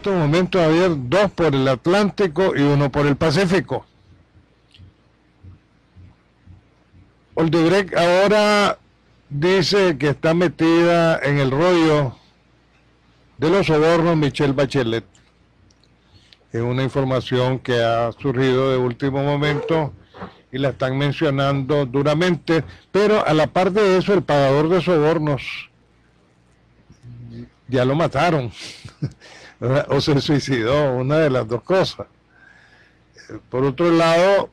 estos momentos, Javier, 2 por el Atlántico y 1 por el Pacífico. Odebrecht ahora dice que está metida en el rollo de los sobornos Michelle Bachelet. Es una información que ha surgido de último momento y la están mencionando duramente, pero a la par de eso, el pagador de sobornos ya lo mataron o se suicidó, una de las dos cosas. Por otro lado,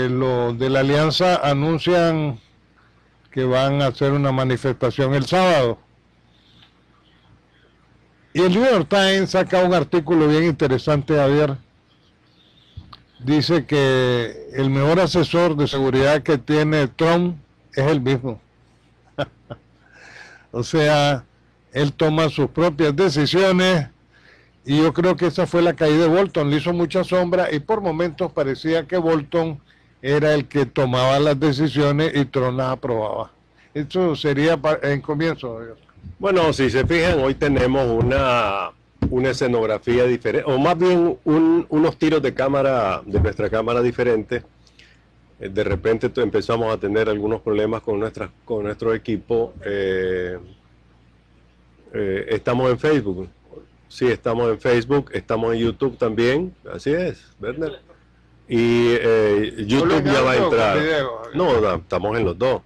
los de la alianza anuncian que van a hacer una manifestación el sábado. Y el New York Times saca un artículo bien interesante, Javier. Dice que el mejor asesor de seguridad que tiene Trump es el mismo. O sea, él toma sus propias decisiones y yo creo que esa fue la caída de Bolton. Le hizo mucha sombra y por momentos parecía que Bolton era el que tomaba las decisiones y Trump las aprobaba. Eso sería en comienzo, Javier. Bueno, si se fijan, hoy tenemos una escenografía diferente, o más bien unos tiros de cámara, de nuestra cámara diferentes. De repente empezamos a tener algunos problemas con nuestro equipo. Estamos en Facebook. Sí, estamos en Facebook, estamos en YouTube también. Así es, Werner. Y YouTube ya va a entrar. No, estamos en los dos.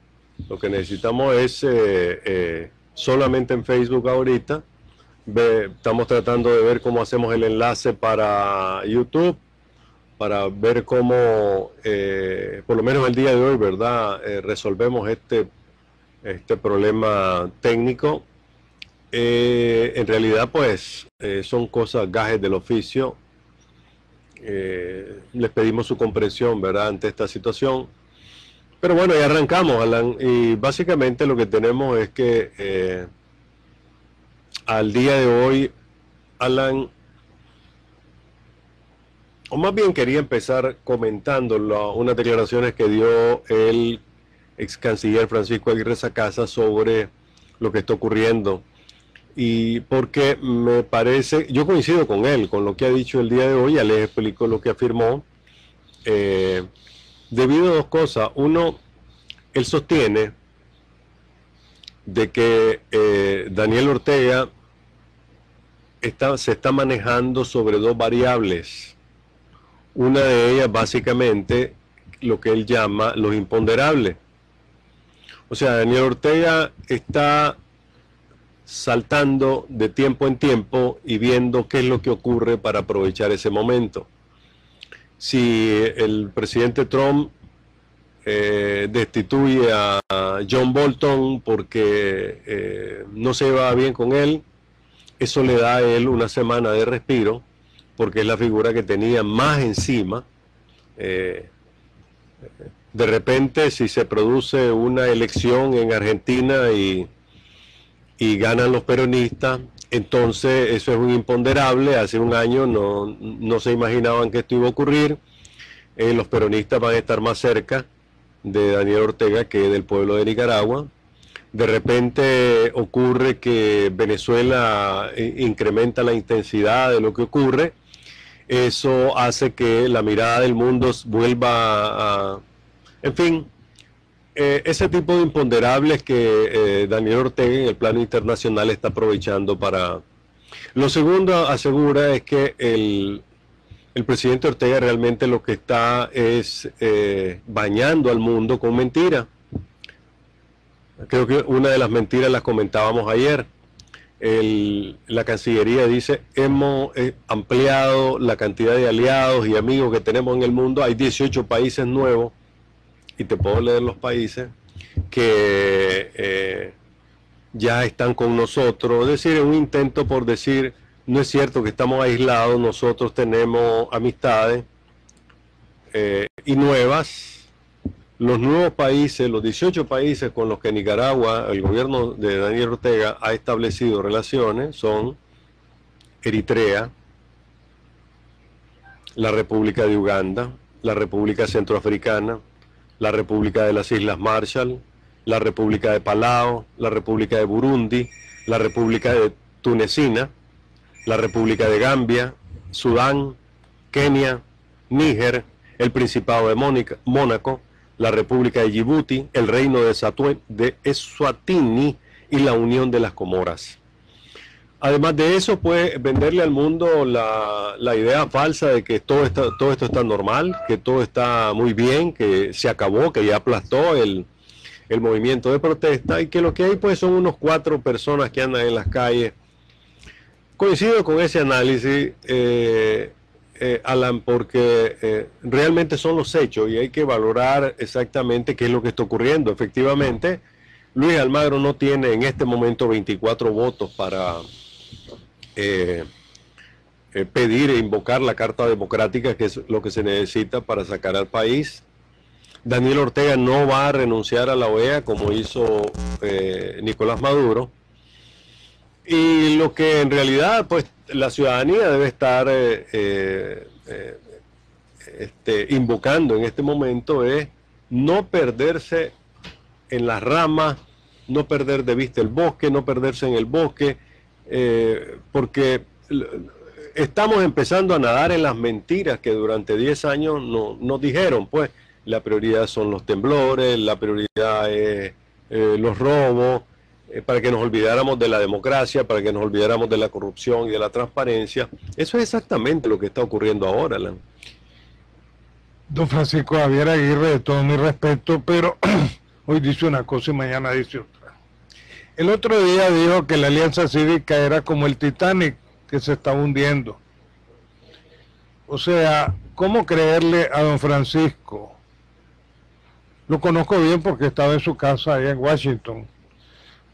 Lo que necesitamos es solamente en Facebook ahorita. Estamos tratando de ver cómo hacemos el enlace para YouTube, para ver cómo, por lo menos el día de hoy, ¿verdad? Resolvemos este problema técnico. En realidad, pues, son cosas, gajes del oficio. Les pedimos su comprensión, ¿verdad?, ante esta situación. Pero bueno, ya arrancamos, Alan, y básicamente lo que tenemos es que al día de hoy, Alan, o más bien quería empezar comentando unas declaraciones que dio el ex canciller Francisco Aguirre Sacasa sobre lo que está ocurriendo. Y porque me parece, yo coincido con él, con lo que ha dicho el día de hoy, ya les explico lo que afirmó, debido a dos cosas. Uno, él sostiene de que Daniel Ortega se está manejando sobre dos variables. Una de ellas básicamente lo que él llama los imponderables. O sea, Daniel Ortega está saltando de tiempo en tiempo y viendo qué es lo que ocurre para aprovechar ese momento. Si el presidente Trump destituye a John Bolton porque no se va bien con él, eso le da a él una semana de respiro, porque es la figura que tenía más encima. De repente, si se produce una elección en Argentina y ganan los peronistas, entonces eso es un imponderable. Hace un año no se imaginaban que esto iba a ocurrir. Los peronistas van a estar más cerca de Daniel Ortega que del pueblo de Nicaragua. De repente ocurre que Venezuela incrementa la intensidad de lo que ocurre. Eso hace que la mirada del mundo vuelva a... En fin, ese tipo de imponderables que Daniel Ortega en el plano internacional está aprovechando para... Lo segundo, asegura, es que el presidente Ortega realmente lo que está es bañando al mundo con mentiras. Creo que una de las mentiras las comentábamos ayer. La Cancillería dice, hemos ampliado la cantidad de aliados y amigos que tenemos en el mundo. Hay 18 países nuevos, y te puedo leer los países, que ya están con nosotros. Es decir, es un intento por decir, no es cierto que estamos aislados, nosotros tenemos amistades y nuevas. Los nuevos países, los 18 países con los que Nicaragua, el gobierno de Daniel Ortega ha establecido relaciones, son Eritrea, la República de Uganda, la República Centroafricana, la República de las Islas Marshall, la República de Palau, la República de Burundi, la República de Tunecina, la República de Gambia, Sudán, Kenia, Níger, el Principado de Mónaco, la República de Yibuti, el Reino de Eswatini y la Unión de las Comoras. Además de eso, pues venderle al mundo la idea falsa de que todo esto está normal, que todo está muy bien, que se acabó, que ya aplastó el movimiento de protesta y que lo que hay pues son unos 4 personas que andan en las calles. Coincido con ese análisis, Alan, porque realmente son los hechos y hay que valorar exactamente qué es lo que está ocurriendo. Efectivamente, Luis Almagro no tiene en este momento 24 votos para pedir e invocar la Carta Democrática, que es lo que se necesita para sacar al país. Daniel Ortega no va a renunciar a la OEA como hizo Nicolás Maduro. Y lo que en realidad pues la ciudadanía debe estar invocando en este momento es no perderse en las ramas, no perder de vista el bosque, no perderse en el bosque, porque estamos empezando a nadar en las mentiras que durante 10 años nos dijeron. Pues la prioridad son los temblores, la prioridad es los robos, para que nos olvidáramos de la democracia, para que nos olvidáramos de la corrupción y de la transparencia. Eso es exactamente lo que está ocurriendo ahora, Alan. Don Francisco Javier Aguirre, de todo mi respeto, pero hoy dice una cosa y mañana dice otra. El otro día dijo que la Alianza Cívica era como el Titanic, que se estaba hundiendo. O sea, ¿cómo creerle a don Francisco? Lo conozco bien porque estaba en su casa allá en Washington.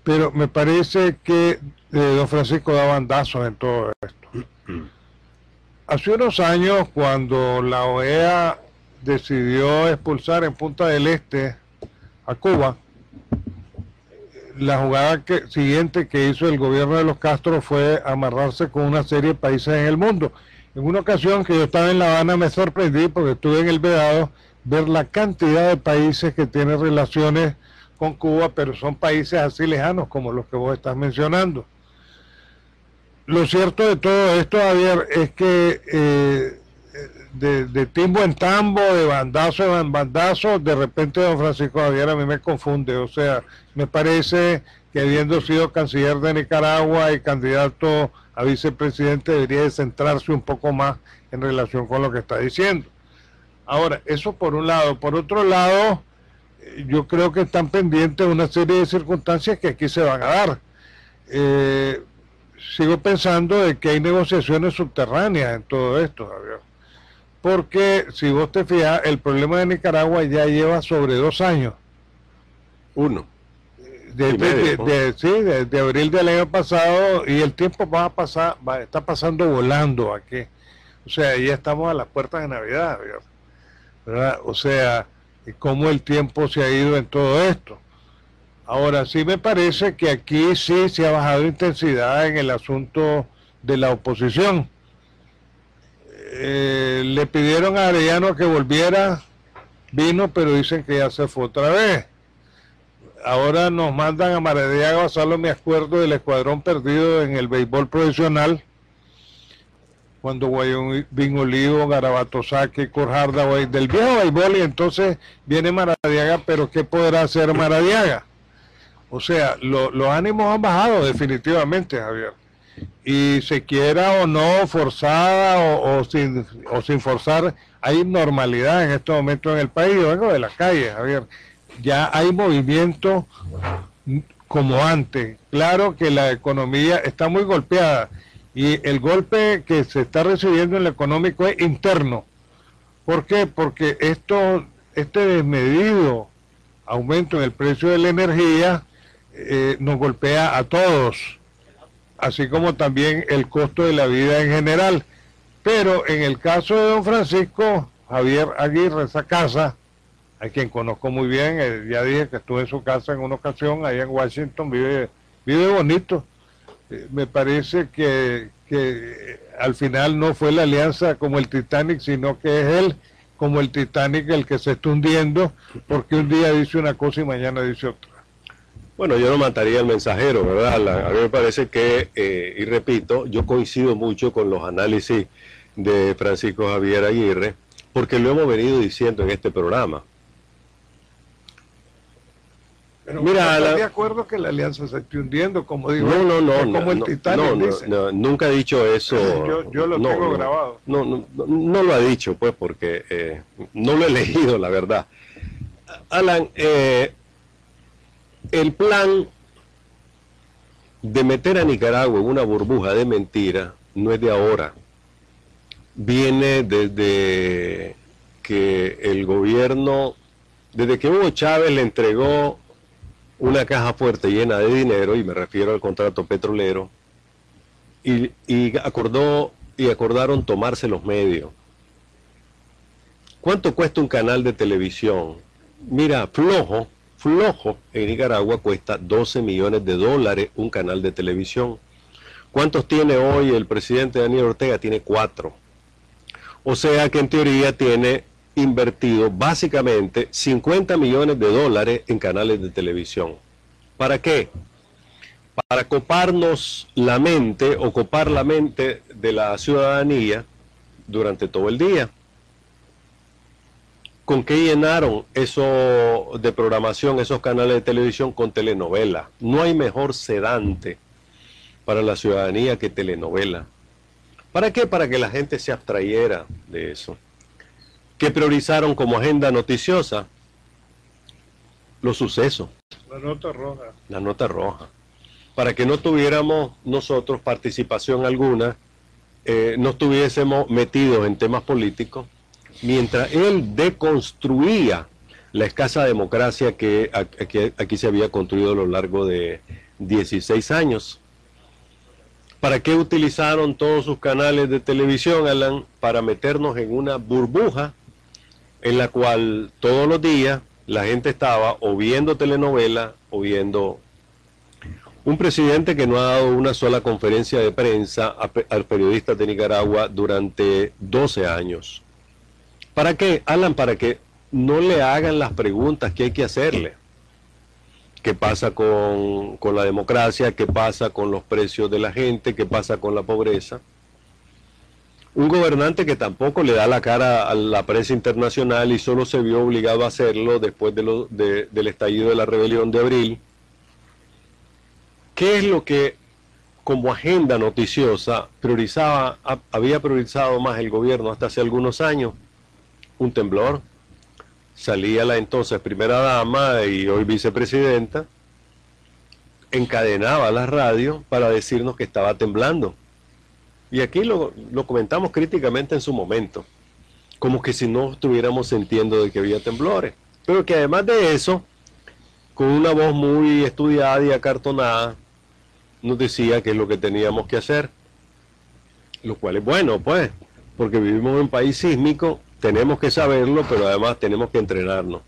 Pero me parece que don Francisco da bandazos en todo esto. Hace unos años, cuando la OEA decidió expulsar en Punta del Este a Cuba, la jugada siguiente que hizo el gobierno de los Castro fue amarrarse con una serie de países en el mundo. En una ocasión que yo estaba en La Habana me sorprendí porque estuve en el Vedado ver la cantidad de países que tienen relaciones con Cuba, pero son países así lejanos como los que vos estás mencionando. Lo cierto de todo esto, Javier, es que de timbo en tambo, de bandazo en bandazo, de repente don Francisco Javier a mí me confunde. O sea, me parece que habiendo sido canciller de Nicaragua y candidato a vicepresidente debería de centrarse un poco más en relación con lo que está diciendo. Ahora, eso por un lado. Por otro lado, yo creo que están pendientes una serie de circunstancias que aquí se van a dar. Sigo pensando de que hay negociaciones subterráneas en todo esto, Javier. Porque si vos te fijas, el problema de Nicaragua ya lleva sobre 2 años. Desde abril del año pasado, y el tiempo está pasando volando aquí. O sea, ya estamos a las puertas de Navidad, ¿verdad? O sea, cómo el tiempo se ha ido en todo esto. Ahora, sí me parece que aquí sí se ha bajado intensidad en el asunto de la oposición. Le pidieron a Arellano que volviera, vino, pero dicen que ya se fue otra vez. Ahora nos mandan a Maradiaga a Basalo, me acuerdo del escuadrón perdido en el béisbol profesional, cuando Guayón Olivo, Garabato Saque, Corjarda, del viejo béisbol, y entonces viene Maradiaga, pero ¿qué podrá hacer Maradiaga? O sea, los ánimos han bajado definitivamente, Javier. Y se quiera o no, forzada o sin forzar, hay normalidad en este momento en el país. Yo vengo de la calle, Javier. Ya hay movimiento como antes. Claro que la economía está muy golpeada y el golpe que se está recibiendo en lo económico es interno. ¿Por qué? Porque este desmedido aumento en el precio de la energía nos golpea a todos, así como también el costo de la vida en general. Pero en el caso de don Francisco Javier Aguirre, esa casa, a quien conozco muy bien, ya dije que estuve en su casa en una ocasión, allá en Washington, vive bonito. Me parece que al final no fue la alianza como el Titanic, sino que es él como el Titanic el que se está hundiendo, porque un día dice una cosa y mañana dice otra. Bueno, yo no mataría al mensajero, ¿verdad, Alan? A mí me parece que, y repito, yo coincido mucho con los análisis de Francisco Javier Aguirre, porque lo hemos venido diciendo en este programa. Pero mira, ¿estás de acuerdo que la alianza se esté hundiendo, como digo? Como el Titanic dice. Nunca ha dicho eso. Yo lo tengo grabado. No lo ha dicho, pues, porque no lo he leído, la verdad. Alan, el plan de meter a Nicaragua en una burbuja de mentira no es de ahora. Viene desde que el gobierno, desde que Hugo Chávez le entregó una caja fuerte llena de dinero, y me refiero al contrato petrolero, y acordaron tomarse los medios. ¿Cuánto cuesta un canal de televisión? Mira, flojo en Nicaragua cuesta $12 millones un canal de televisión. ¿Cuántos tiene hoy el presidente Daniel Ortega? Tiene 4. O sea que en teoría tiene invertido básicamente $50 millones en canales de televisión. ¿Para qué? Para coparnos la mente o copar la mente de la ciudadanía durante todo el día. ¿Con qué llenaron eso de programación, esos canales de televisión? Con telenovela. No hay mejor sedante para la ciudadanía que telenovela. ¿Para qué? Para que la gente se abstrayera de eso. ¿Qué priorizaron como agenda noticiosa? Los sucesos. La nota roja. La nota roja. Para que no tuviéramos nosotros participación alguna, no estuviésemos metidos en temas políticos, mientras él deconstruía la escasa democracia que aquí se había construido a lo largo de 16 años. ¿Para qué utilizaron todos sus canales de televisión, Alan? Para meternos en una burbuja en la cual todos los días la gente estaba o viendo telenovela o viendo un presidente que no ha dado una sola conferencia de prensa a periodistas de Nicaragua durante 12 años. ¿Para qué, Alan? Para que no le hagan las preguntas que hay que hacerle. ¿Qué pasa con la democracia? ¿Qué pasa con los precios de la gente? ¿Qué pasa con la pobreza? Un gobernante que tampoco le da la cara a la prensa internacional y solo se vio obligado a hacerlo después del estallido de la rebelión de abril. ¿Qué es lo que como agenda noticiosa había priorizado más el gobierno hasta hace algunos años? Un temblor. Salía la entonces primera dama y hoy vicepresidenta, encadenaba la radio para decirnos que estaba temblando. Y aquí lo comentamos críticamente en su momento, como que si no estuviéramos sintiendo de que había temblores. Pero que además de eso, con una voz muy estudiada y acartonada, nos decía qué es lo que teníamos que hacer. Lo cual es bueno, pues, porque vivimos en un país sísmico, tenemos que saberlo, pero además tenemos que entrenarnos.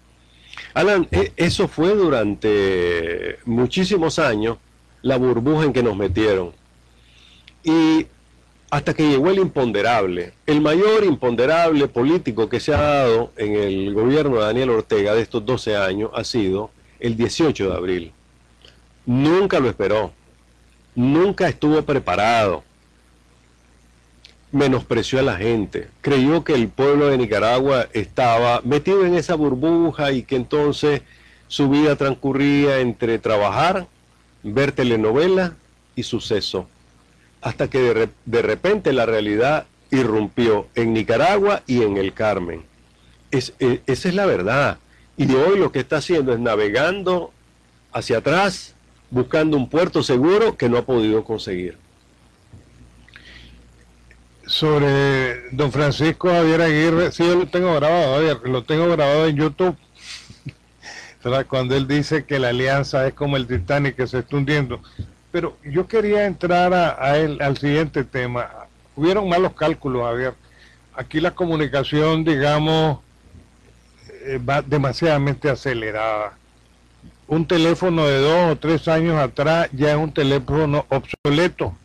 Alan, eso fue durante muchísimos años la burbuja en que nos metieron. Y hasta que llegó el imponderable, el mayor imponderable político que se ha dado en el gobierno de Daniel Ortega de estos 12 años ha sido el 18 de abril. Nunca lo esperó, nunca estuvo preparado. Menospreció a la gente, creyó que el pueblo de Nicaragua estaba metido en esa burbuja y que entonces su vida transcurría entre trabajar, ver telenovela y suceso, hasta que de repente la realidad irrumpió en Nicaragua y en el Carmen. Esa es la verdad, y hoy lo que está haciendo es navegando hacia atrás, buscando un puerto seguro que no ha podido conseguir. Sobre don Francisco Javier Aguirre, sí, yo lo tengo grabado, Javier, lo tengo grabado en YouTube, cuando él dice que la alianza es como el Titanic que se está hundiendo. Pero yo quería entrar al siguiente tema. Hubieron malos cálculos, Javier. Aquí la comunicación, digamos, va demasiadamente acelerada. Un teléfono de 2 o 3 años atrás ya es un teléfono obsoleto.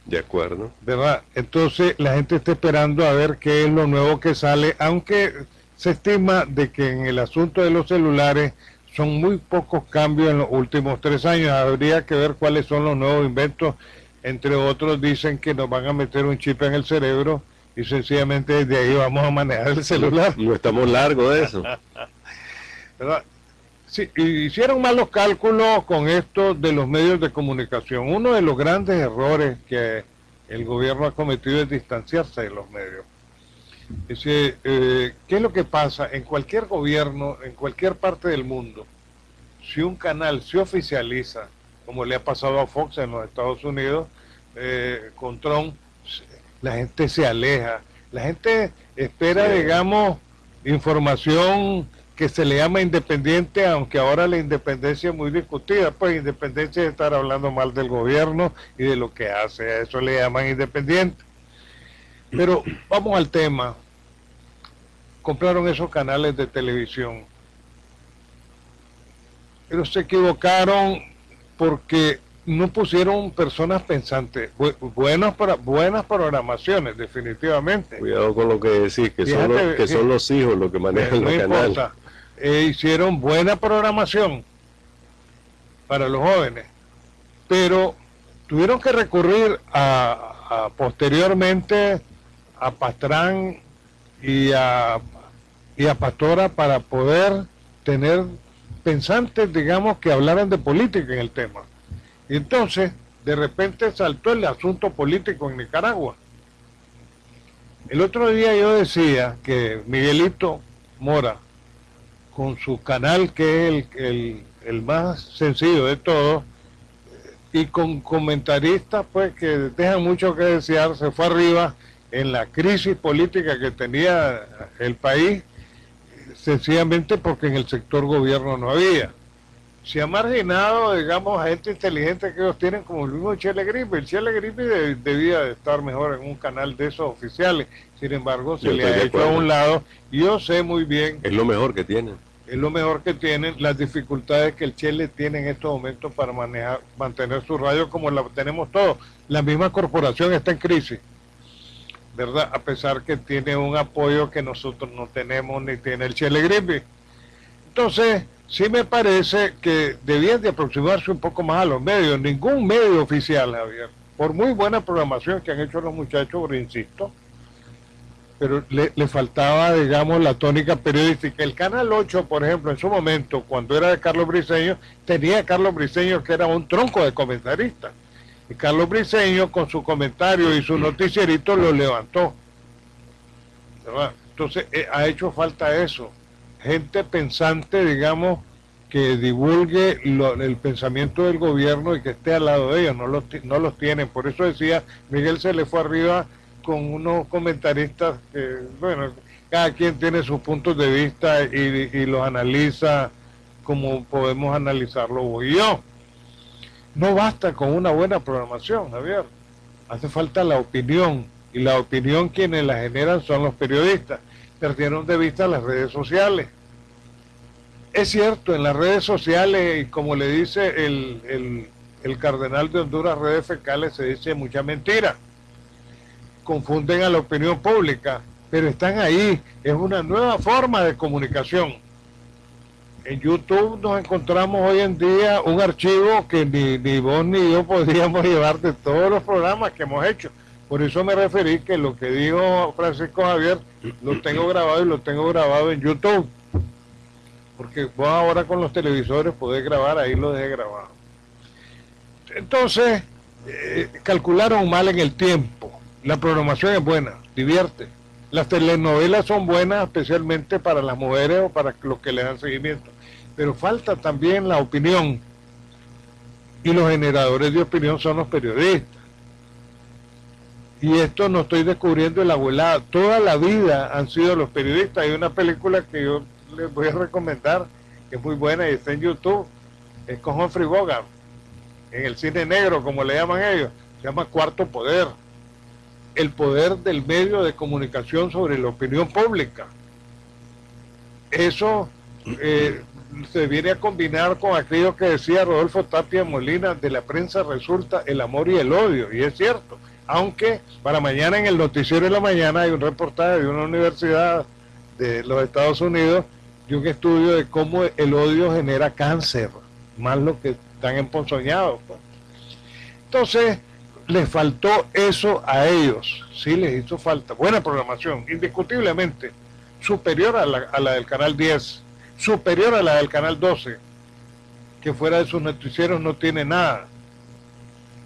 De acuerdo. ¿Verdad? Entonces la gente está esperando a ver qué es lo nuevo que sale, aunque se estima de que en el asunto de los celulares son muy pocos cambios en los últimos 3 años. Habría que ver cuáles son los nuevos inventos. Entre otros dicen que nos van a meter un chip en el cerebro y sencillamente desde ahí vamos a manejar el celular. No estamos largos de eso. ¿Verdad? Sí, hicieron malos cálculos con esto de los medios de comunicación. Uno de los grandes errores que el gobierno ha cometido es distanciarse de los medios. ¿Qué es lo que pasa? En cualquier gobierno, en cualquier parte del mundo, si un canal se oficializa, como le ha pasado a Fox en los Estados Unidos, con Trump, la gente se aleja. La gente espera, sí, digamos, información que se le llama independiente, aunque ahora la independencia es muy discutida. Pues independencia es estar hablando mal del gobierno y de lo que hace, a eso le llaman independiente. Pero vamos al tema. Compraron esos canales de televisión, pero se equivocaron porque no pusieron personas pensantes. Buenas programaciones, definitivamente. Cuidado con lo que decís, que son los hijos los que manejan los canales. Hicieron buena programación para los jóvenes, pero tuvieron que recurrir posteriormente a Pastrán y a Pastora para poder tener pensantes, digamos, que hablaran de política en el tema. Y entonces, de repente saltó el asunto político en Nicaragua. El otro día yo decía que Miguelito Mora, con su canal, que es el más sencillo de todos, y con comentaristas pues que dejan mucho que desear, se fue arriba en la crisis política que tenía el país, sencillamente porque en el sector gobierno no había. Se ha marginado, digamos, a gente inteligente que ellos tienen, como el mismo Chele Gripe. El Chele Gripe debía de estar mejor en un canal de esos oficiales. Sin embargo, se le ha hecho a un lado. Yo sé muy bien... Es lo mejor que tienen. Es lo mejor que tienen, las dificultades que el Chele tiene en estos momentos para mantener su radio como la tenemos todos. La misma corporación está en crisis, ¿verdad? A pesar que tiene un apoyo que nosotros no tenemos ni tiene el Chele Gripe. Entonces, sí me parece que debían de aproximarse un poco más a los medios. Ningún medio oficial, Javier, por muy buena programación que han hecho los muchachos, pero insisto, pero le faltaba, digamos, la tónica periodística. El Canal 8, por ejemplo, en su momento, cuando era de Carlos Briceño, tenía a Carlos Briceño, que era un tronco de comentarista. Y Carlos Briceño, con su comentario y su noticierito, lo levantó, ¿verdad? Entonces, ha hecho falta eso. Gente pensante, digamos, que divulgue el pensamiento del gobierno y que esté al lado de ellos. No los tienen. Por eso decía, Miguel se le fue arriba con unos comentaristas que, bueno, cada quien tiene sus puntos de vista y los analiza como podemos analizarlo vos y yo. No basta con una buena programación, Javier. Hace falta la opinión, y la opinión quienes la generan son los periodistas. Perdieron de vista las redes sociales. Es cierto, en las redes sociales, como le dice el cardenal de Honduras, redes fecales, se dice mucha mentira. Confunden a la opinión pública, pero están ahí. Es una nueva forma de comunicación. En YouTube nos encontramos hoy en día un archivo que ni vos ni yo podríamos llevar de todos los programas que hemos hecho. Por eso me referí que lo que dijo Francisco Javier lo tengo grabado y lo tengo grabado en YouTube. Porque vos ahora con los televisores podés grabar, ahí lo dejé grabado. Entonces, calcularon mal en el tiempo. La programación es buena, divierte. Las telenovelas son buenas, especialmente para las mujeres o para los que le dan seguimiento. Pero falta también la opinión. Y los generadores de opinión son los periodistas. Y esto no estoy descubriendo en la abuelada. Toda la vida han sido los periodistas. Hay una película que yo les voy a recomendar, que es muy buena y está en YouTube. Es con Humphrey Bogart, en el cine negro, como le llaman ellos. Se llama Cuarto Poder. El poder del medio de comunicación sobre la opinión pública. Eso se viene a combinar con aquello que decía Rodolfo Tapia Molina: de la prensa resulta el amor y el odio, y es cierto, aunque para mañana en el noticiero de la mañana hay un reportaje de una universidad de los Estados Unidos de un estudio de cómo el odio genera cáncer, más los que están emponzoñados, pues. Entonces, les faltó eso a ellos, sí les hizo falta. Buena programación, indiscutiblemente, superior a la del Canal 10, superior a la del Canal 12, que fuera de sus noticieros no tiene nada,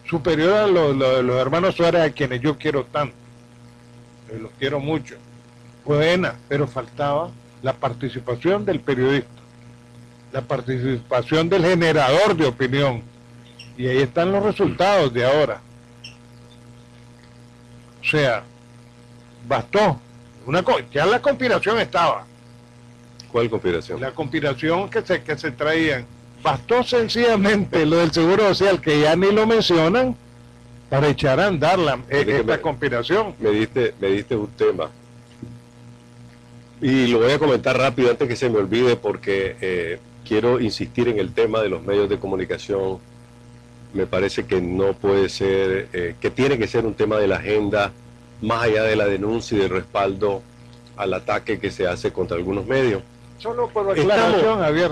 superior a los hermanos Suárez, a quienes yo quiero tanto, los quiero mucho. Buena, pero faltaba la participación del periodista, la participación del generador de opinión, y ahí están los resultados de ahora. O sea, bastó. Ya la conspiración estaba. ¿Cuál conspiración? La conspiración que se traían. Bastó sencillamente lo del Seguro Social, que ya ni lo mencionan, para echar a andar esta conspiración. Me diste un tema. Y lo voy a comentar rápido antes que se me olvide, porque quiero insistir en el tema de los medios de comunicación. Me parece que no puede ser, que tiene que ser un tema de la agenda, más allá de la denuncia y del respaldo al ataque que se hace contra algunos medios. Solo por aclaración, Javier,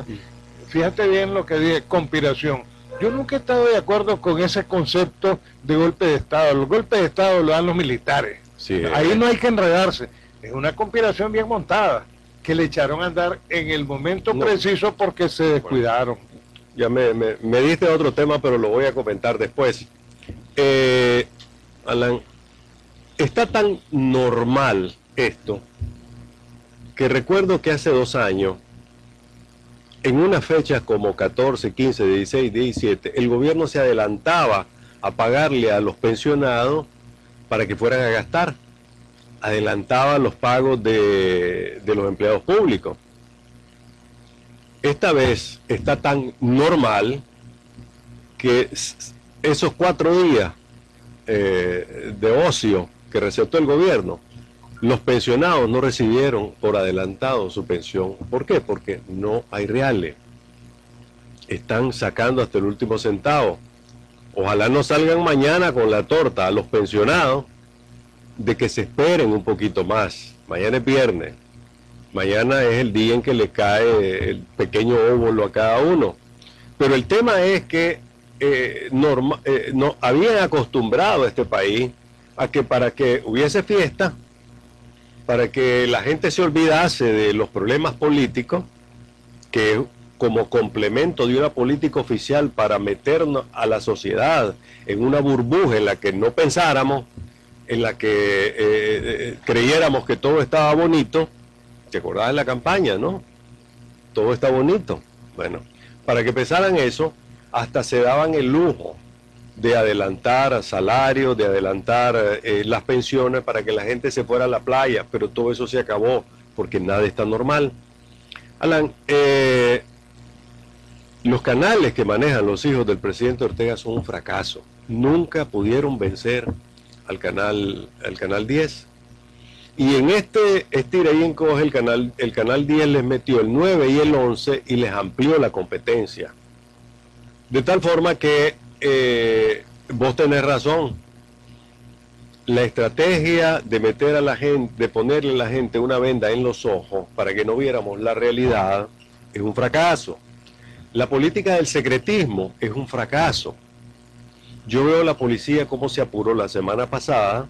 fíjate bien lo que dije, conspiración. Yo nunca he estado de acuerdo con ese concepto de golpe de Estado. Los golpes de Estado lo dan los militares. Sí, ahí no hay que enredarse. Es una conspiración bien montada, que le echaron a andar en el momento preciso porque se descuidaron. Ya me diste otro tema, pero lo voy a comentar después. Alan, está tan normal esto, que recuerdo que hace 2 años, en unas fechas como 14, 15, 16, 17, el gobierno se adelantaba a pagarle a los pensionados para que fueran a gastar. Adelantaba los pagos de los empleados públicos. Esta vez está tan normal que esos 4 días de ocio que recetó el gobierno, los pensionados no recibieron por adelantado su pensión. ¿Por qué? Porque no hay reales. Están sacando hasta el último centavo. Ojalá no salgan mañana con la torta a los pensionados de que se esperen un poquito más. Mañana es viernes. Mañana es el día en que le cae el pequeño óvulo a cada uno. Pero el tema es que no habían acostumbrado a este país a que para que hubiese fiesta, para que la gente se olvidase de los problemas políticos, que como complemento de una política oficial para meternos a la sociedad en una burbuja en la que no pensáramos, en la que creyéramos que todo estaba bonito. ¿Te acordás de la campaña, no? Todo está bonito. Bueno, para que pensaran eso, hasta se daban el lujo de adelantar salarios, de adelantar las pensiones para que la gente se fuera a la playa, pero todo eso se acabó porque nada está normal. Alan, los canales que manejan los hijos del presidente Ortega son un fracaso. Nunca pudieron vencer al canal 10. Y en este estira y encoge, el canal 10 les metió el 9 y el 11 y les amplió la competencia. De tal forma que vos tenés razón. La estrategia de meter a la gente, de ponerle a la gente una venda en los ojos para que no viéramos la realidad, es un fracaso. La política del secretismo es un fracaso. Yo veo a la policía cómo se apuró la semana pasada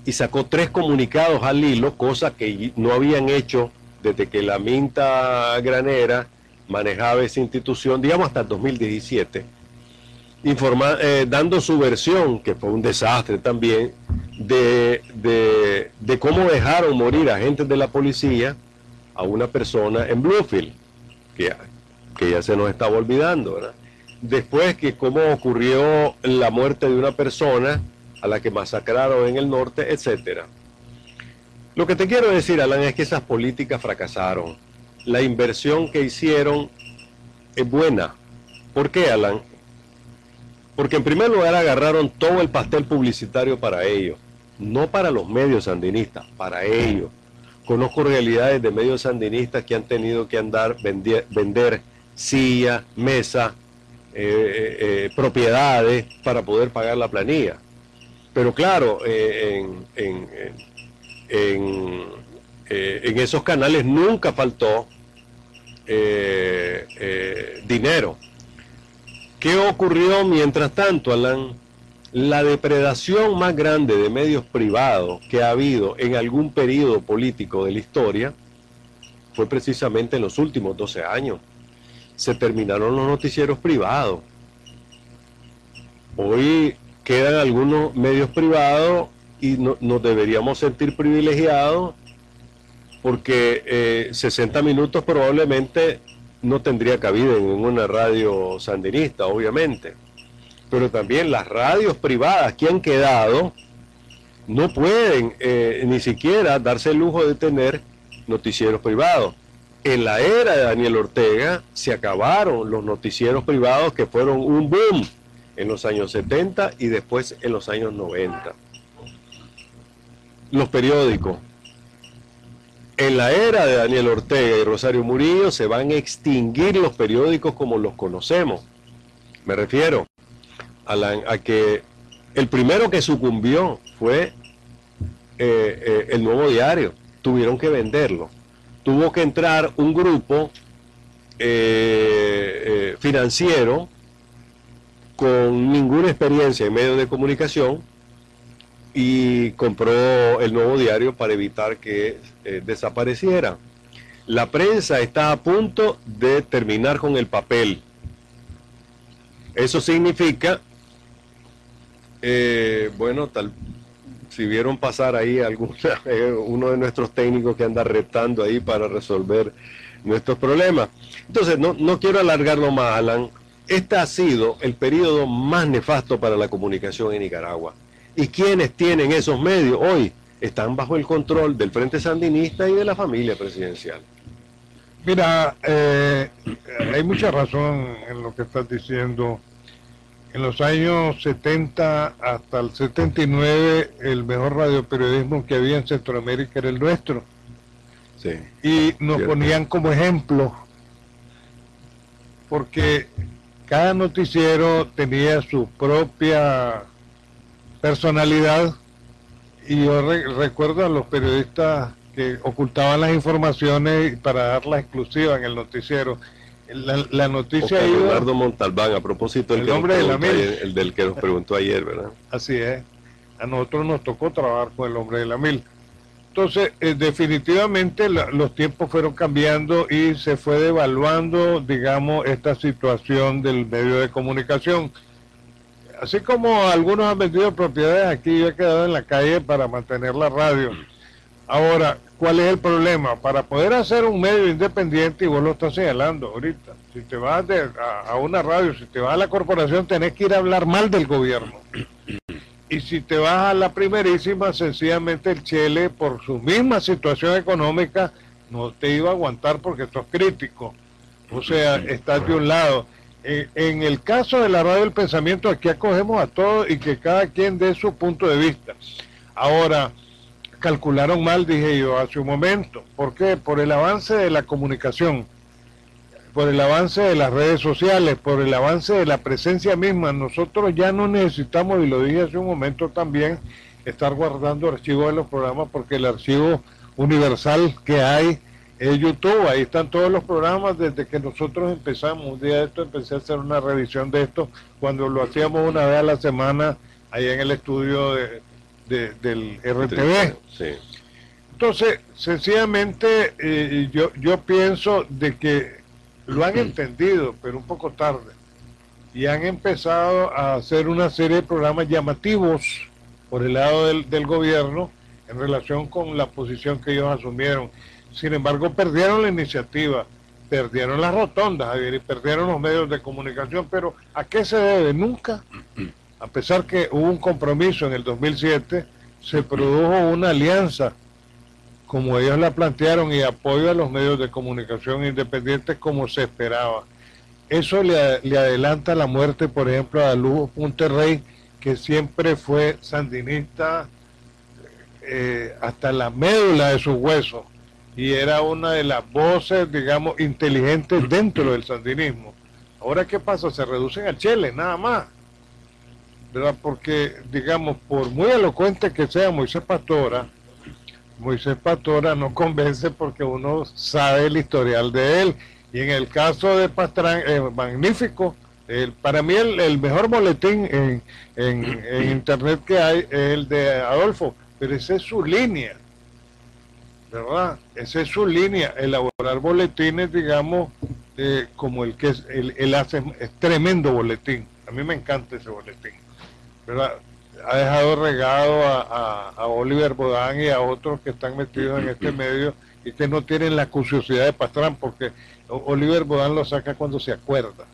y sacó 3 comunicados al hilo, cosa que no habían hecho desde que la Minta Granera manejaba esa institución, digamos hasta el 2017, dando su versión, que fue un desastre también, de cómo dejaron morir agentes de la policía a una persona en Bluefield, que ya se nos estaba olvidando, ¿verdad? Después que cómo ocurrió la muerte de una persona a la que masacraron en el norte, etcétera. Lo que te quiero decir, Alan, es que esas políticas fracasaron. La inversión que hicieron es buena. ¿Por qué, Alan? Porque en primer lugar agarraron todo el pastel publicitario para ellos, no para los medios sandinistas, para ellos. Conozco realidades de medios sandinistas que han tenido que vender sillas, mesas, propiedades para poder pagar la planilla. Pero claro, en esos canales nunca faltó dinero. ¿Qué ocurrió mientras tanto, Alan? La depredación más grande de medios privados que ha habido en algún periodo político de la historia fue precisamente en los últimos 12 años. Se terminaron los noticieros privados. Hoy quedan algunos medios privados y nos deberíamos sentir privilegiados porque 60 minutos probablemente no tendría cabida en una radio sandinista, obviamente. Pero también las radios privadas que han quedado no pueden ni siquiera darse el lujo de tener noticieros privados. En la era de Daniel Ortega se acabaron los noticieros privados que fueron un boom en los años 70 y después en los años 90. Los periódicos. En la era de Daniel Ortega y Rosario Murillo se van a extinguir los periódicos como los conocemos. Me refiero a que el primero que sucumbió fue el Nuevo Diario. Tuvieron que venderlo. Tuvo que entrar un grupo financiero con ninguna experiencia en medios de comunicación y compró el Nuevo Diario para evitar que desapareciera. La prensa está a punto de terminar con el papel. Eso significa, si vieron pasar ahí uno de nuestros técnicos que anda retando ahí para resolver nuestros problemas. Entonces, no quiero alargarlo más, Alan. Este ha sido el periodo más nefasto para la comunicación en Nicaragua. ¿Y quienes tienen esos medios hoy? Están bajo el control del Frente Sandinista y de la familia presidencial. Mira, hay mucha razón en lo que estás diciendo. En los años 70 hasta el 79, el mejor radioperiodismo que había en Centroamérica era el nuestro. Sí, y nos cierto. Ponían como ejemplo, porque cada noticiero tenía su propia personalidad, y yo recuerdo a los periodistas que ocultaban las informaciones para darlas exclusivas en el noticiero. La noticia Oscar iba... Leonardo Montalbán, a propósito El hombre de la mil. el del que nos preguntó ayer, ¿verdad? Así es. A nosotros nos tocó trabajar con el hombre de la mil. Entonces, definitivamente los tiempos fueron cambiando y se fue devaluando, digamos, esta situación del medio de comunicación. Así como algunos han vendido propiedades aquí, yo he quedado en la calle para mantener la radio. Ahora, ¿cuál es el problema? Para poder hacer un medio independiente, y vos lo estás señalando ahorita, si te vas a una radio, si te vas a la corporación, tenés que ir a hablar mal del gobierno. Y si te vas a la primerísima, sencillamente el Chele, por su misma situación económica, no te iba a aguantar porque sos crítico. O sea, estás de un lado. En el caso de la radio del pensamiento, aquí acogemos a todos y que cada quien dé su punto de vista. Ahora, calcularon mal, dije yo hace un momento. ¿Por qué? Por el avance de la comunicación, por el avance de las redes sociales, por el avance de la presencia misma. Nosotros ya no necesitamos, y lo dije hace un momento también, estar guardando archivos de los programas, porque el archivo universal que hay es YouTube. Ahí están todos los programas desde que nosotros empezamos. Un día de esto empecé a hacer una revisión de esto, cuando lo hacíamos una vez a la semana, ahí en el estudio del RTV. Sí. Entonces, sencillamente, yo pienso de que lo han entendido, pero un poco tarde, y han empezado a hacer una serie de programas llamativos por el lado del gobierno en relación con la posición que ellos asumieron. Sin embargo, perdieron la iniciativa, perdieron las rotondas, Javier, y perdieron los medios de comunicación. Pero ¿a qué se debe? Nunca, a pesar que hubo un compromiso en el 2007, se produjo una alianza, como ellos la plantearon, y apoyo a los medios de comunicación independientes como se esperaba. Eso le adelanta la muerte, por ejemplo, a Lugo Monterrey, que siempre fue sandinista hasta la médula de sus huesos, y era una de las voces, digamos, inteligentes dentro del sandinismo. Ahora, ¿qué pasa? Se reducen al Chele, nada más, ¿verdad? Porque, digamos, por muy elocuente que sea Moisés Pastora, Moisés Pastora no convence porque uno sabe el historial de él. Y en el caso de Pastrán, magnífico. Para mí el mejor boletín en internet que hay es el de Adolfo, pero esa es su línea, ¿verdad? Esa es su línea, elaborar boletines, digamos, como el que él hace, es tremendo boletín. A mí me encanta ese boletín, ¿verdad? Ha dejado regado a Oliver Bodán y a otros que están metidos en este medio y que no tienen la curiosidad de Pastrán, porque Oliver Bodán lo saca cuando se acuerda.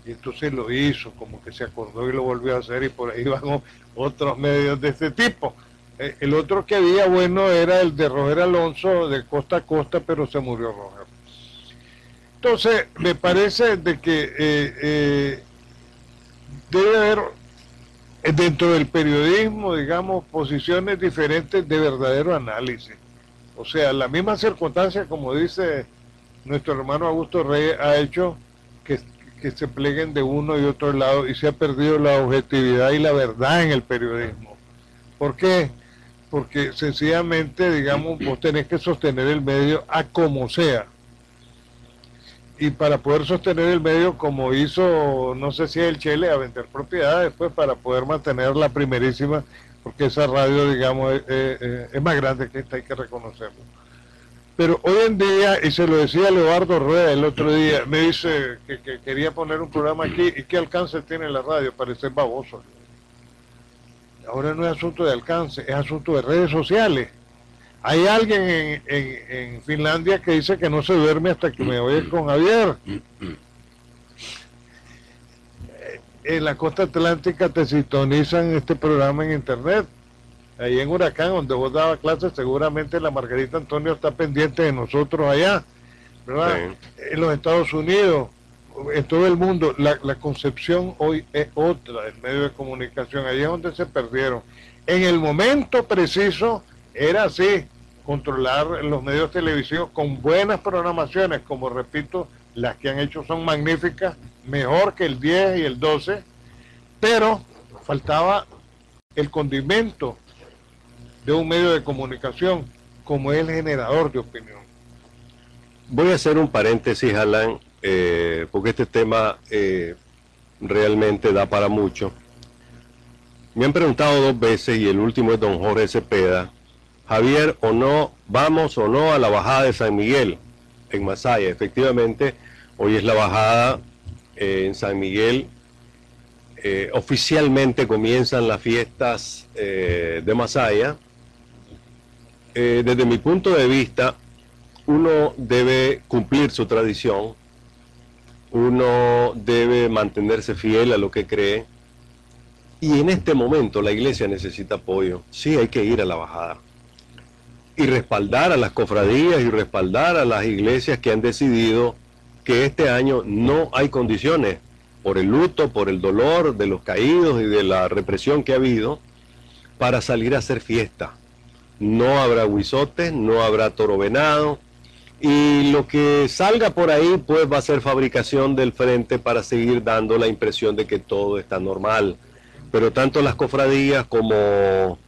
Y entonces lo hizo, como que se acordó y lo volvió a hacer, y por ahí van otros medios de este tipo. El otro que había bueno era el de Roger Alonso, de Costa a Costa, pero se murió Roger. Entonces, me parece de que debe haber dentro del periodismo, digamos, posiciones diferentes de verdadero análisis. O sea, la misma circunstancia, como dice nuestro hermano Augusto Reyes, ha hecho que se pleguen de uno y otro lado y se ha perdido la objetividad y la verdad en el periodismo. ¿Por qué? Porque sencillamente, digamos, vos tenés que sostener el medio a como sea. Y para poder sostener el medio, como hizo, no sé si el Chele, a vender propiedades, pues para poder mantener la primerísima, porque esa radio, digamos, es más grande que esta, hay que reconocerlo. Pero hoy en día, y se lo decía Leobardo Rueda el otro día, me dice que quería poner un programa aquí, ¿y qué alcance tiene la radio? Parece baboso. Ahora no es asunto de alcance, es asunto de redes sociales. Hay alguien en Finlandia que dice que no se duerme hasta que me oye con Javier. En la costa atlántica te sintonizan este programa en internet. Ahí en Huracán, donde vos dabas clases, seguramente la Margarita Antonio está pendiente de nosotros allá, ¿verdad? Sí. En los Estados Unidos, en todo el mundo, la concepción hoy es otra del medio de comunicación. Ahí es donde se perdieron. En el momento preciso era así, controlar los medios televisivos con buenas programaciones, como repito, las que han hecho son magníficas, mejor que el 10 y el 12, pero faltaba el condimento de un medio de comunicación como es el generador de opinión. Voy a hacer un paréntesis, Alan, porque este tema realmente da para mucho. Me han preguntado 2 veces, y el último es don Jorge Cepeda: Javier, o no, vamos o no a la bajada de San Miguel en Masaya. Efectivamente, hoy es la bajada en San Miguel. Oficialmente comienzan las fiestas de Masaya. Desde mi punto de vista, uno debe cumplir su tradición, uno debe mantenerse fiel a lo que cree, y en este momento la iglesia necesita apoyo. Sí, hay que ir a la bajada y respaldar a las cofradías y respaldar a las iglesias que han decidido que este año no hay condiciones, por el luto, por el dolor de los caídos y de la represión que ha habido, para salir a hacer fiesta. No habrá huizotes, no habrá toro venado, y lo que salga por ahí pues va a ser fabricación del frente para seguir dando la impresión de que todo está normal. Pero tanto las cofradías como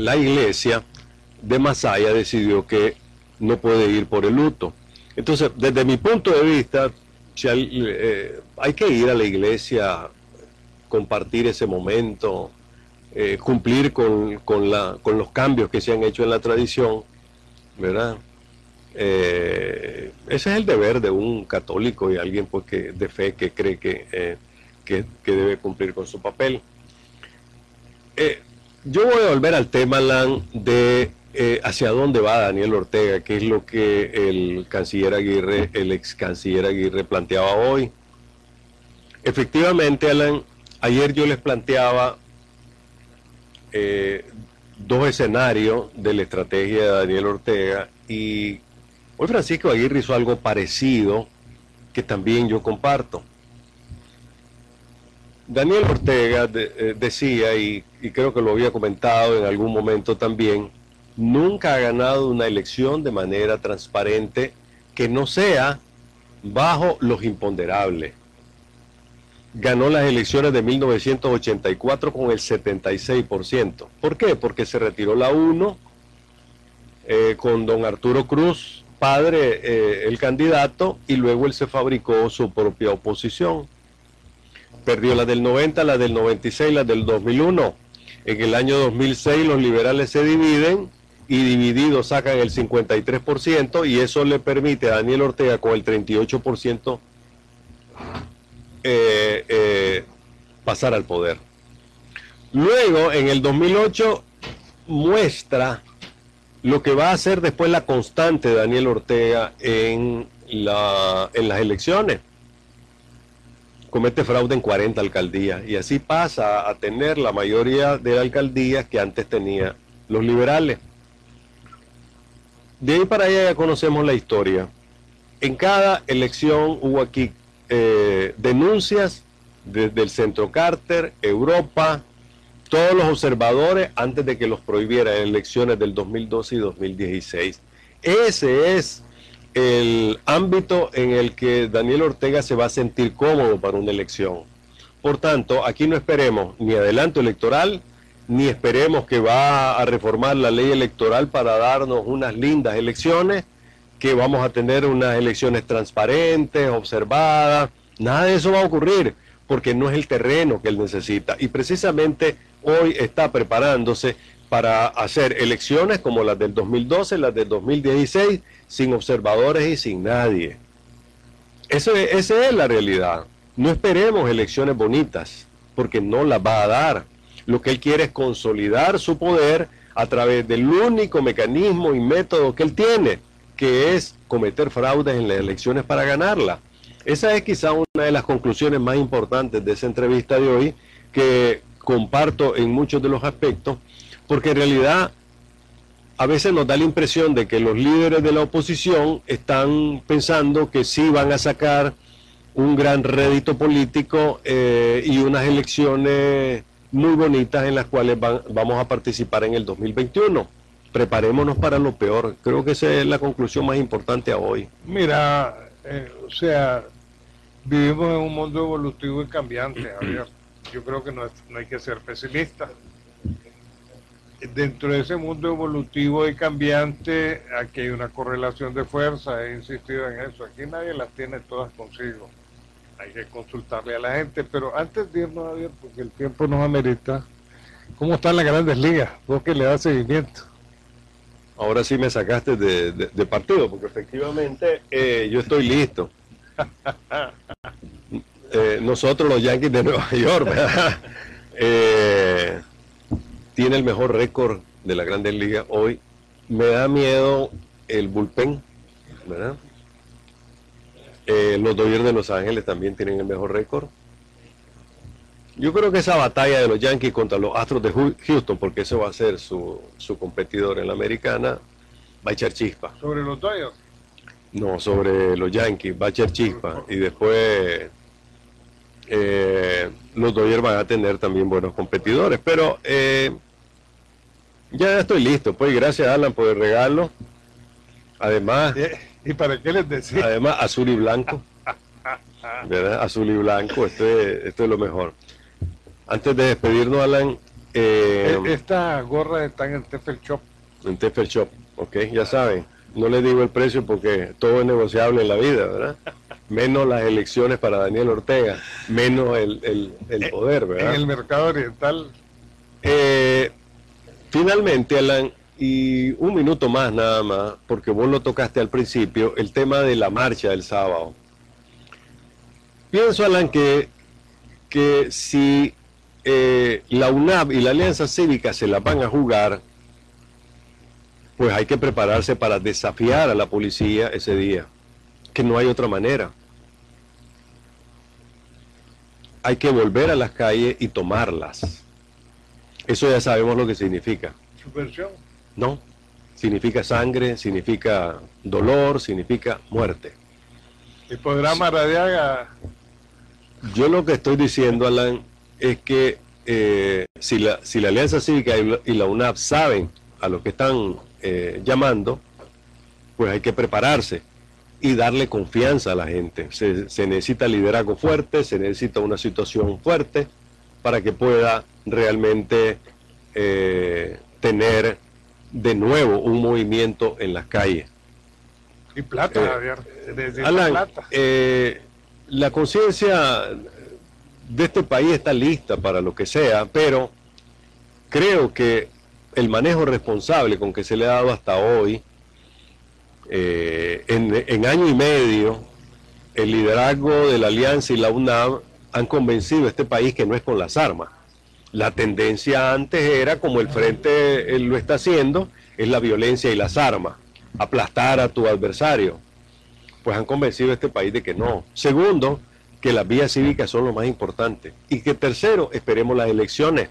la iglesia de Masaya decidió que no puede ir por el luto. Entonces, desde mi punto de vista, hay que ir a la iglesia, compartir ese momento, cumplir con los cambios que se han hecho en la tradición, ¿verdad? Ese es el deber de un católico y alguien pues, de fe que cree que debe cumplir con su papel. Yo voy a volver al tema, Alan, de hacia dónde va Daniel Ortega, que es lo que el ex canciller Aguirre planteaba hoy. Efectivamente, Alan, ayer yo les planteaba 2 escenarios de la estrategia de Daniel Ortega, y hoy Francisco Aguirre hizo algo parecido que también yo comparto. Daniel Ortega decía, y creo que lo había comentado en algún momento también, nunca ha ganado una elección de manera transparente que no sea bajo los imponderables. ganó las elecciones de 1984 con el 76%. ¿Por qué? Porque se retiró la UNO con don Arturo Cruz, padre, el candidato, y luego él se fabricó su propia oposición. Perdió las del 90, las del 96, las del 2001. En el año 2006 los liberales se dividen y divididos sacan el 53% y eso le permite a Daniel Ortega con el 38% pasar al poder. Luego, en el 2008, muestra lo que va a hacer después la constante de Daniel Ortega en las elecciones. Comete fraude en 40 alcaldías y así pasa a tener la mayoría de alcaldías que antes tenía los liberales. De ahí para allá ya conocemos la historia. En cada elección hubo aquí denuncias desde el Centro Carter, Europa, todos los observadores antes de que los prohibieran en elecciones del 2012 y 2016. Ese es el ámbito en el que Daniel Ortega se va a sentir cómodo para una elección. Por tanto, aquí no esperemos ni adelanto electoral, ni esperemos que va a reformar la ley electoral para darnos unas lindas elecciones, que vamos a tener unas elecciones transparentes, observadas. Nada de eso va a ocurrir, porque no es el terreno que él necesita. Y precisamente hoy está preparándose para hacer elecciones como las del 2012, las del 2016, sin observadores y sin nadie. Esa es la realidad. No esperemos elecciones bonitas, porque no las va a dar. Lo que él quiere es consolidar su poder a través del único mecanismo y método que él tiene, que es cometer fraudes en las elecciones para ganarla. Esa es quizá una de las conclusiones más importantes de esa entrevista de hoy, que comparto en muchos de los aspectos, porque en realidad a veces nos da la impresión de que los líderes de la oposición están pensando que sí van a sacar un gran rédito político y unas elecciones muy bonitas en las cuales vamos a participar en el 2021. Preparémonos para lo peor. Creo que esa es la conclusión más importante a hoy. Mira, o sea, vivimos en un mundo evolutivo y cambiante, Javier. Yo creo que no hay que ser pesimista. Dentro de ese mundo evolutivo y cambiante, aquí hay una correlación de fuerzas, he insistido en eso. Aquí nadie las tiene todas consigo. Hay que consultarle a la gente, pero antes de irnos, Javier, porque el tiempo nos amerita, ¿cómo están las grandes ligas? Vos que le das seguimiento. Ahora sí me sacaste de partido, porque efectivamente yo estoy listo. Nosotros los Yankees de Nueva York, ¿verdad? Tiene el mejor récord de la Grandes Ligas hoy. Me da miedo el bullpen, ¿verdad? Los Dodgers de Los Ángeles también tienen el mejor récord. Yo creo que esa batalla de los Yankees contra los Astros de Houston, porque ese va a ser su competidor en la americana, va a echar chispa. ¿Sobre los Dodgers? No, sobre los Yankees, va a echar chispa. Y después los Dodgers van a tener también buenos competidores. Pero ya estoy listo. Pues gracias, Alan, por el regalo. Además... ¿Y para qué les decía? Además, azul y blanco. ¿Verdad? Azul y blanco, esto es lo mejor. Antes de despedirnos, Alan... Estas gorras están en Tefel Shop. En Tefel Shop, ok, ya saben. No les digo el precio porque todo es negociable en la vida, ¿verdad? Menos las elecciones para Daniel Ortega, menos el poder, ¿verdad? En el mercado oriental. Finalmente, Alan, y un minuto más nada más, porque vos lo tocaste al principio, el tema de la marcha del sábado. Pienso, Alan, que si la UNAV y la Alianza Cívica se la van a jugar, pues hay que prepararse para desafiar a la policía ese día, que no hay otra manera. Hay que volver a las calles y tomarlas. Eso ya sabemos lo que significa. ¿Subversión? No, significa sangre, significa dolor, significa muerte. ¿Y podrá Maradiaga? Yo lo que estoy diciendo, Alan, es que si la Alianza Cívica y la UNAV saben a lo que están llamando, pues hay que prepararse. y darle confianza a la gente. Se necesita liderazgo fuerte, se necesita una situación fuerte para que pueda realmente tener de nuevo un movimiento en las calles. Y plata, Javier. Alan, Plata. La conciencia de este país está lista para lo que sea, pero creo que el manejo responsable con que se le ha dado hasta hoy, en año y medio, el liderazgo de la Alianza y la UNAM han convencido a este país que no es con las armas. La tendencia antes era, como el Frente lo está haciendo, es la violencia y las armas, aplastar a tu adversario. Pues han convencido a este país de que no. Segundo, que las vías cívicas son lo más importante. Y que tercero, esperemos las elecciones.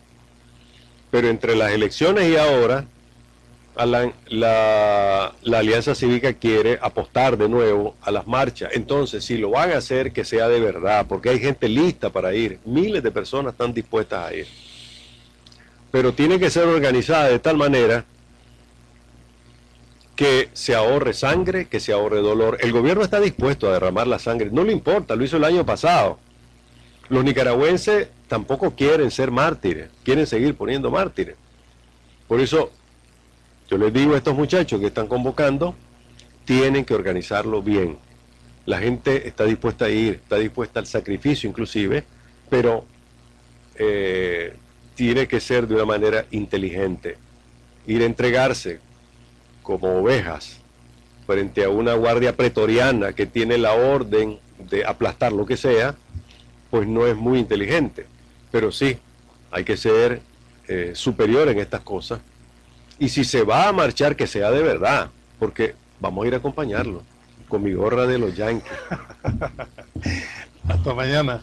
Pero entre las elecciones y ahora, la Alianza Cívica quiere apostar de nuevo a las marchas. Entonces, si lo van a hacer, que sea de verdad, porque hay gente lista para ir. Miles de personas están dispuestas a ir. Pero tiene que ser organizada de tal manera que se ahorre sangre, que se ahorre dolor. El gobierno está dispuesto a derramar la sangre, no le importa, lo hizo el año pasado. Los nicaragüenses tampoco quieren ser mártires, quieren seguir poniendo mártires. Por eso, yo les digo a estos muchachos que están convocando, tienen que organizarlo bien. La gente está dispuesta a ir, está dispuesta al sacrificio inclusive, pero tiene que ser de una manera inteligente. Ir a entregarse como ovejas frente a una guardia pretoriana que tiene la orden de aplastar lo que sea, pues no es muy inteligente. Pero sí, hay que ser superior en estas cosas. Y si se va a marchar, que sea de verdad, porque vamos a ir a acompañarlo con mi gorra de los Yankees. Hasta mañana.